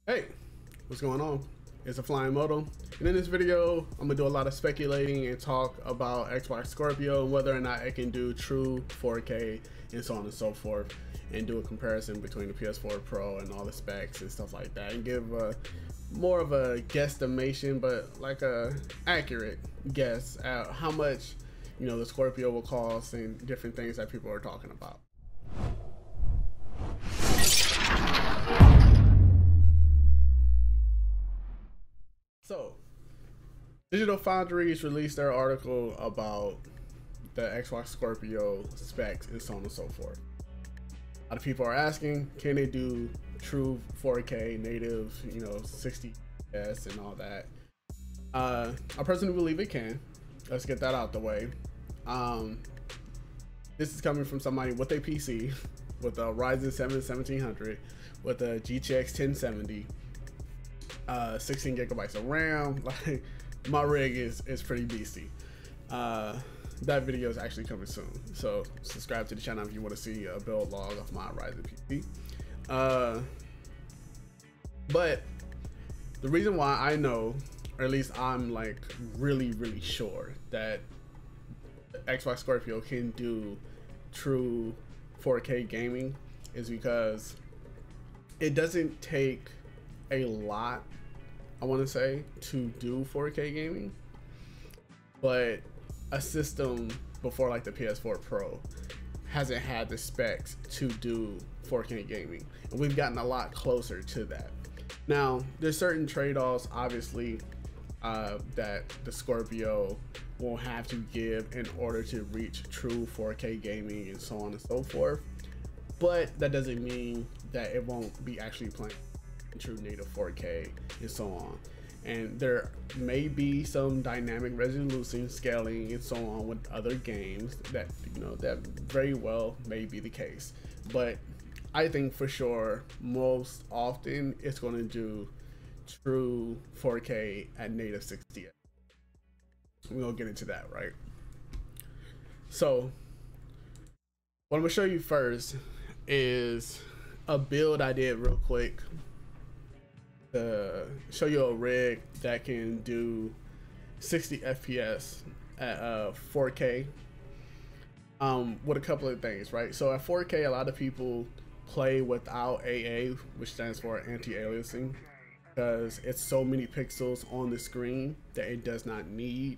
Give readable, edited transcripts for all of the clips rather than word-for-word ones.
Hey, what's going on? It's AFlyingModem, and in this video, I'm gonna do a lot of speculating and talk about Xbox Scorpio and whether or not it can do true 4K and so on and so forth, and do a comparison between the PS4 Pro and all the specs and stuff like that, and give more of a guesstimation, but like a accurate guess at how much the Scorpio will cost and different things that people are talking about. So, Digital Foundries released their article about the Xbox Scorpio specs and so on and so forth. A lot of people are asking, can they do true 4K native, 60 FPS and all that? I personally believe it can. Let's get that out the way. This is coming from somebody with a PC, with a Ryzen 7 1700, with a GTX 1070. 16 gigabytes of RAM. Like, my rig is pretty beastie. That video is actually coming soon, so subscribe to the channel if you want to see a build log of my Ryzen PC. But the reason why I know, or at least I'm like really sure that Xbox Scorpio can do true 4K gaming is because it doesn't take a lot, I want to say, to do 4K gaming, but a system before like the PS4 Pro hasn't had the specs to do 4K gaming, and we've gotten a lot closer to that. Now there's certain trade-offs obviously that the Scorpio will have to give in order to reach true 4K gaming and so on and so forth, but that doesn't mean that it won't be actually playing true native 4K and so on. And there may be some dynamic resolution scaling and so on with other games that that very well may be the case, but I think for sure most often it's going to do true 4K at native 60. We're gonna get into that, right? So what I'm gonna show you first is a build I did real quick to show you a rig that can do 60 FPS at 4K with a couple of things, right? So at 4K, a lot of people play without AA, which stands for anti-aliasing, because it's so many pixels on the screen that it does not need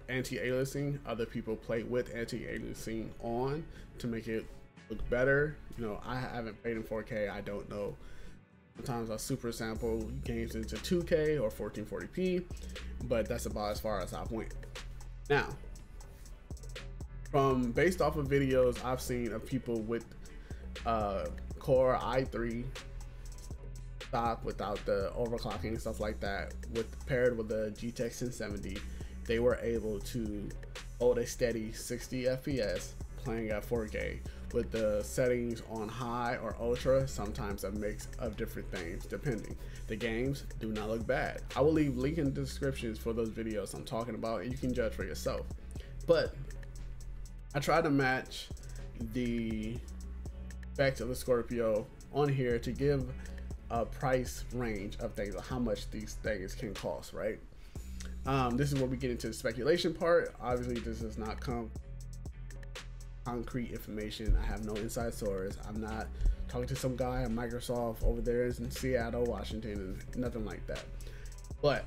anti-aliasing. Other people play with anti-aliasing on to make it look better. I haven't played in 4K, I don't know. Sometimes I super sample games into 2K or 1440p, but that's about as far as I went. Now, based off of videos I've seen of people with Core i3 stock without the overclocking and stuff like that, paired with the GTX 1070, they were able to hold a steady 60 FPS playing at 4K. With the settings on high or ultra, sometimes a mix of different things depending. The games do not look bad. I will leave link in the descriptions for those videos I'm talking about, and you can judge for yourself. But I try to match the specs of the Scorpio on here to give a price range of things, of how much these things can cost, right? This is where we get into the speculation part. Obviously this does not come concrete information. I have no inside source. I'm not talking to some guy at Microsoft over there in Seattle, Washington, and nothing like that. But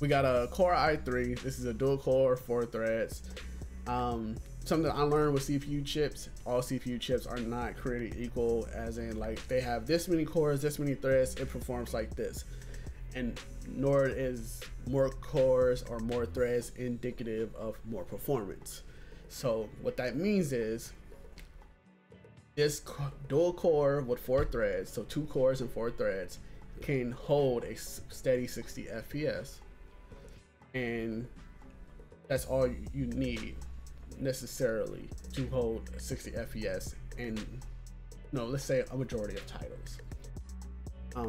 we got a Core i3. This is a dual core, 4 threads. Something I learned with CPU chips, all CPU chips are not created equal, as in like they have this many cores, this many threads, it performs like this, and nor is more cores or more threads indicative of more performance. So what that means is this dual core with 4 threads, so 2 cores and 4 threads, can hold a steady 60 FPS, and that's all you need necessarily to hold 60 FPS in let's say a majority of titles,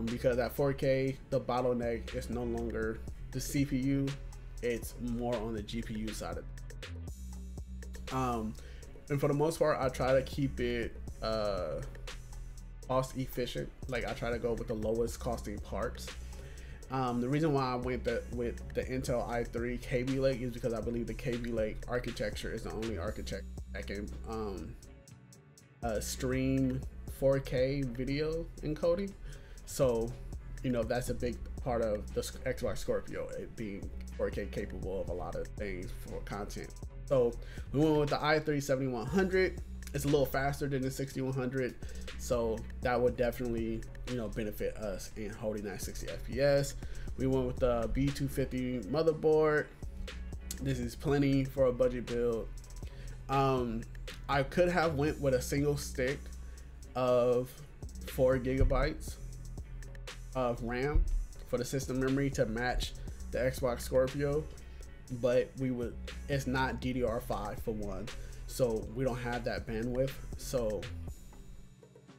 because at 4K the bottleneck is no longer the CPU, it's more on the GPU side of it. And for the most part, I try to keep it cost efficient. Like I try to go with the lowest costing parts. The reason why I went with the Intel i3 Kaby Lake is because I believe the Kaby Lake architecture is the only architecture that can stream 4K video encoding. So, you know, that's a big part of the Xbox Scorpio, it being 4K capable of a lot of things for content. So we went with the i3 7100. It's a little faster than the 6100, so that would definitely, you know, benefit us in holding that 60 FPS. We went with the B250 motherboard. This is plenty for a budget build. I could have went with a single stick of 4 gigabytes of RAM for the system memory to match the Xbox Scorpio, but it's not DDR5 for one, so we don't have that bandwidth. So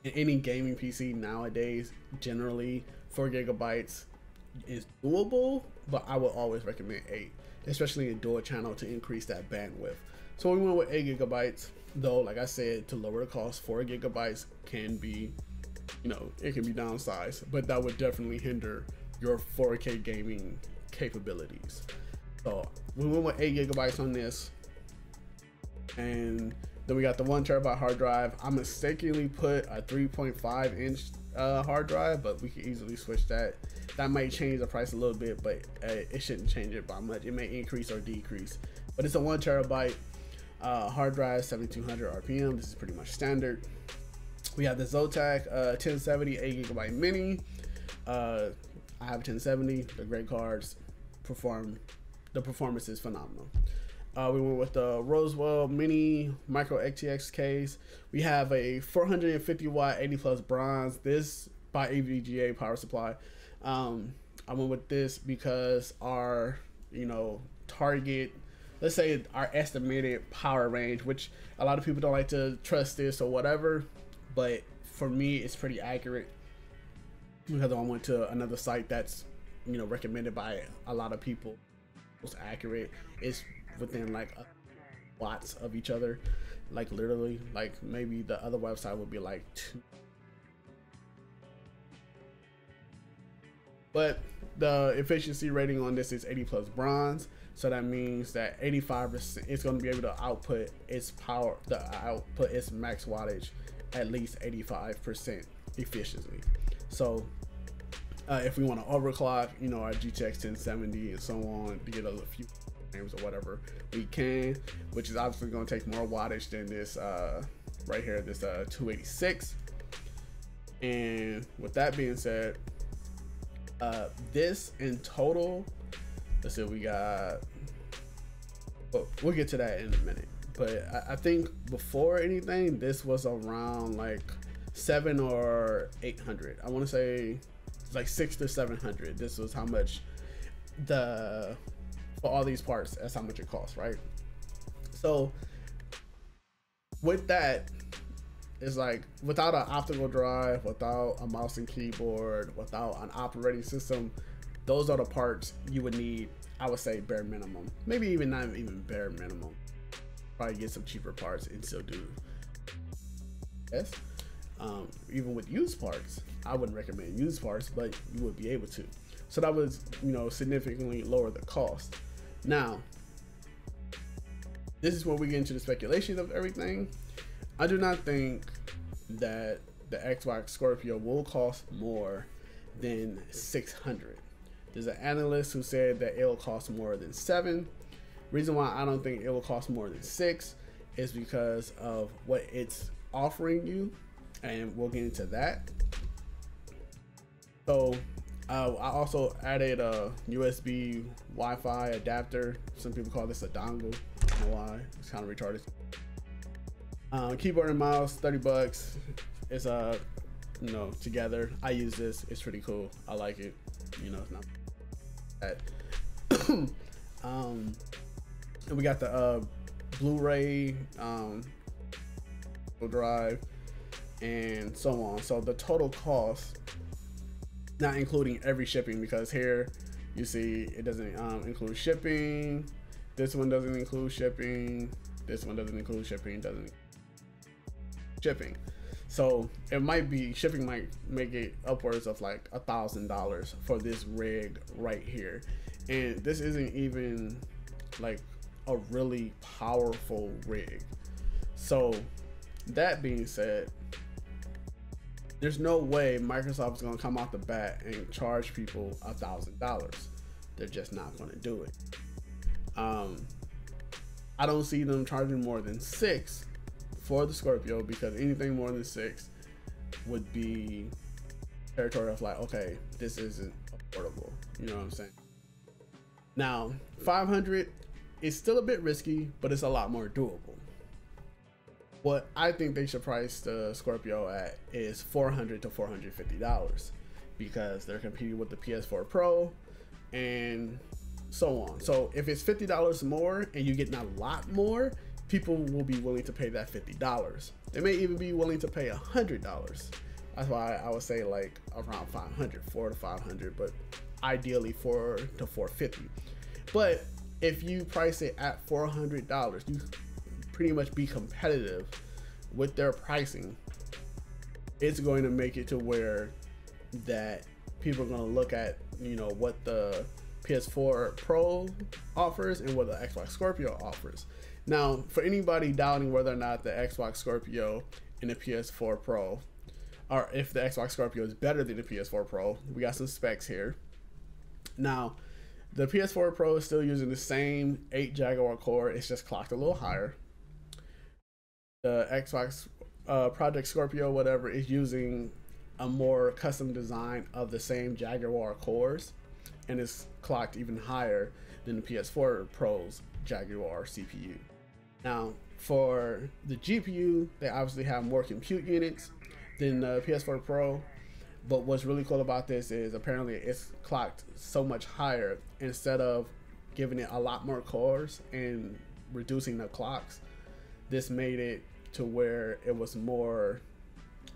in any gaming PC nowadays, generally 4 gigabytes is doable, but I would always recommend 8, especially in dual channel, to increase that bandwidth. So we went with 8 gigabytes, though, like I said, to lower the cost. 4 gigabytes can be, you know, it can be downsized, but that would definitely hinder your 4K gaming capabilities. So we went with 8 gigabytes on this, and then we got the 1 terabyte hard drive. I mistakenly put a 3.5 inch hard drive, but we can easily switch that. That might change the price a little bit, but it shouldn't change it by much. It may increase or decrease, but it's a 1 terabyte hard drive, 7200 RPM. This is pretty much standard. We have the Zotac 1070 8 gigabyte mini. I have 1070. The great cards the performance is phenomenal. We went with the Roswell Mini Micro XTX case. We have a 450 watt 80 plus bronze. This by AVGA power supply. I went with this because our, you know, target, let's say our estimated power range, which a lot of people don't like to trust this or whatever, but for me it's pretty accurate because I went to another site that's, you know, recommended by a lot of people. It's accurate. It's within like watts of each other, like literally, like maybe the other website would be like 2. But the efficiency rating on this is 80 plus bronze, so that means that 85% it's going to be able to output its power, output its max wattage at least 85% efficiently. So if we want to overclock, you know, our GTX 1070 and so on to get a few frames or whatever, we can, which is obviously going to take more wattage than this right here, this 286. And with that being said, this in total, let's see, we got, well, we'll get to that in a minute, but I think before anything, this was around like 700 or 800. I want to say like 600 to 700. This was how much for all these parts, that's how much it costs, right? So with that, it's like without an optical drive, without a mouse and keyboard, without an operating system, those are the parts you would need. I would say bare minimum, maybe even not even bare minimum. Probably get some cheaper parts and still do. Yes, even with used parts, I wouldn't recommend used parts, but you would be able to. So that was, you know, significantly lower the cost. Now, this is where we get into the speculation of everything. I do not think that the Xbox Scorpio will cost more than 600. There's an analyst who said that it'll cost more than 7. Reason why I don't think it will cost more than 6 is because of what it's offering you, and we'll get into that. So I also added a USB Wi-Fi adapter. Some people call this a dongle. I don't know why. It's kind of retarded. Keyboard and mouse, 30 bucks. It's you know, together. I use this. It's pretty cool. I like it. You know, it's not bad. And we got the Blu-ray drive and so on. So the total cost, not including every shipping, because here you see it doesn't include shipping. This one doesn't include shipping. This one doesn't include shipping. So it might be, shipping might make it upwards of like $1,000 for this rig right here. And this isn't even like a really powerful rig. So that being said, there's no way Microsoft is going to come out the bat and charge people $1,000. They're just not going to do it. I don't see them charging more than $6 for the Scorpio, because anything more than $6 would be territory of like, okay, this isn't affordable. You know what I'm saying? Now, $500 is still a bit risky, but it's a lot more doable. What I think they should price the Scorpio at is $400 to $450, because they're competing with the PS4 Pro and so on. So if it's $50 more and you're getting a lot more, people will be willing to pay that $50. They may even be willing to pay $100. That's why I would say like around 500, 400 to 500, but ideally 400 to 450. But if you price it at $400, you pretty much be competitive with their pricing. It's going to make it to where that people are going to look at, you know, what the PS4 Pro offers and what the Xbox Scorpio offers. Now, for anybody doubting whether or not the Xbox Scorpio and the PS4 Pro, or if the Xbox Scorpio is better than the PS4 Pro, we got some specs here. Now, the PS4 Pro is still using the same 8 Jaguar core. It's just clocked a little higher. The Xbox Project Scorpio, whatever, is using a more custom design of the same Jaguar cores, and it's clocked even higher than the PS4 Pro's Jaguar CPU. Now, for the GPU, they obviously have more compute units than the PS4 Pro, but what's really cool about this is apparently it's clocked so much higher. Instead of giving it a lot more cores and reducing the clocks, this made it to where it was more,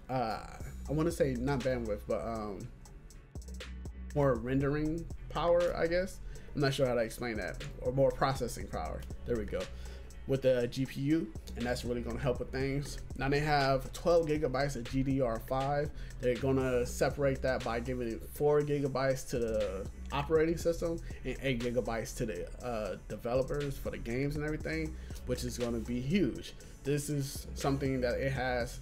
I want to say not bandwidth, but more rendering power, I guess. I'm not sure how to explain that, or more processing power. There we go. With the GPU, and that's really going to help with things. Now they have 12 gigabytes of GDDR5. They're going to separate that by giving it 4 gigabytes to the operating system and 8 gigabytes to the developers for the games and everything, which is going to be huge. This is something that it has.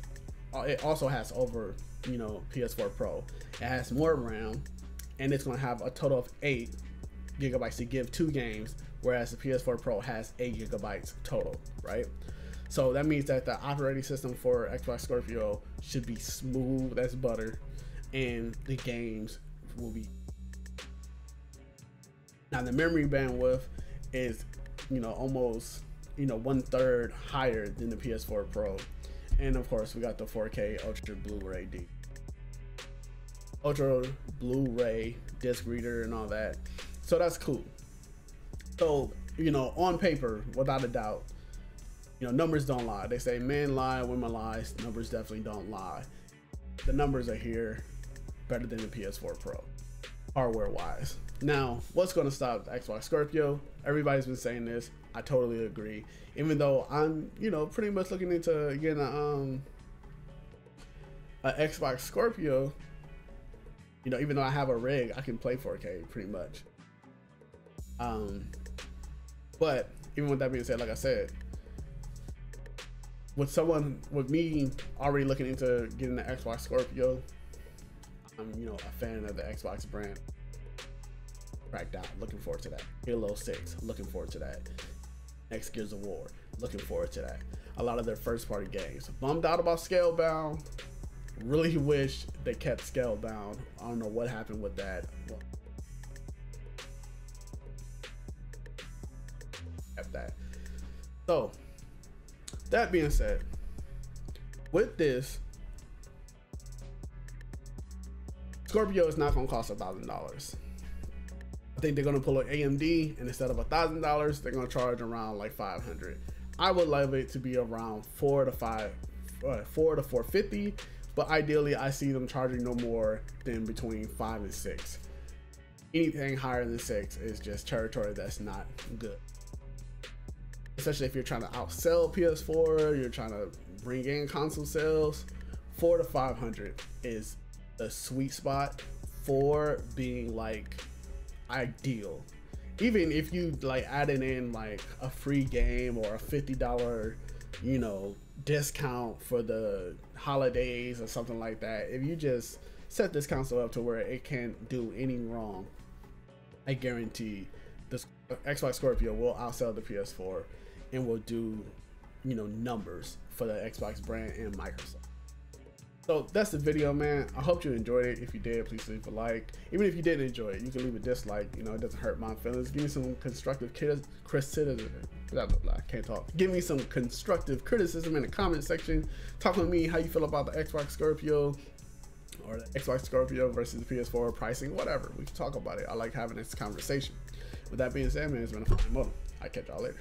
It also has over, you know, PS4 Pro. It has more RAM, and it's going to have a total of 8 gigabytes to give 2 games, whereas the PS4 Pro has 8 gigabytes total, right? So that means that the operating system for Xbox Scorpio should be smooth as butter, and the games will be. Now the memory bandwidth is, you know, almost, you know, 1/3 higher than the PS4 Pro, and of course we got the 4K Ultra Blu-ray disc reader and all that. So that's cool. So, you know, on paper, without a doubt, you know, numbers don't lie. They say men lie, women lie. Numbers definitely don't lie. The numbers are here, better than the PS4 Pro, hardware wise. Now, what's going to stop the Xbox Scorpio? Everybody's been saying this. I totally agree. Even though I'm, you know, pretty much looking into getting a Xbox Scorpio, you know, even though I have a rig, I can play 4K pretty much. But even with that being said, like I said, with me already looking into getting the Xbox Scorpio, I'm, you know, a fan of the Xbox brand. Cracked out, looking forward to that. Halo 6, looking forward to that. Next Gears of War, looking forward to that. A lot of their first party games. Bummed out about Scalebound. Really wish they kept Scalebound. I don't know what happened with that. Well, kept that. So that being said, with this, Scorpio is not gonna cost $1,000. I think they're gonna pull an AMD, and instead of $1,000, they're gonna charge around like $500. I would love it to be around $400 to $450, but ideally I see them charging no more than between $500 and $600. Anything higher than $600 is just territory that's not good. Especially if you're trying to outsell PS4, you're trying to bring in console sales. 400 to 500 is the sweet spot for being like ideal. Even if you like adding in like a free game or a $50, you know, discount for the holidays or something like that, if you just set this console up to where it can't do any wrong, I guarantee this Xbox Scorpio will outsell the PS4 and will do, you know, numbers for the Xbox brand and Microsoft. So that's the video, man. I hope you enjoyed it. If you did, please leave a like. Even if you didn't enjoy it, you can leave a dislike. You know, it doesn't hurt my feelings. Give me some constructive criticism. Blah, blah, blah. Can't talk. Give me some constructive criticism in the comment section. Talk with me how you feel about the Xbox Scorpio or the Xbox Scorpio versus the PS4 pricing, whatever. We can talk about it. I like having this conversation. With that being said, man, it's been a fun MoBo. I'll catch y'all later.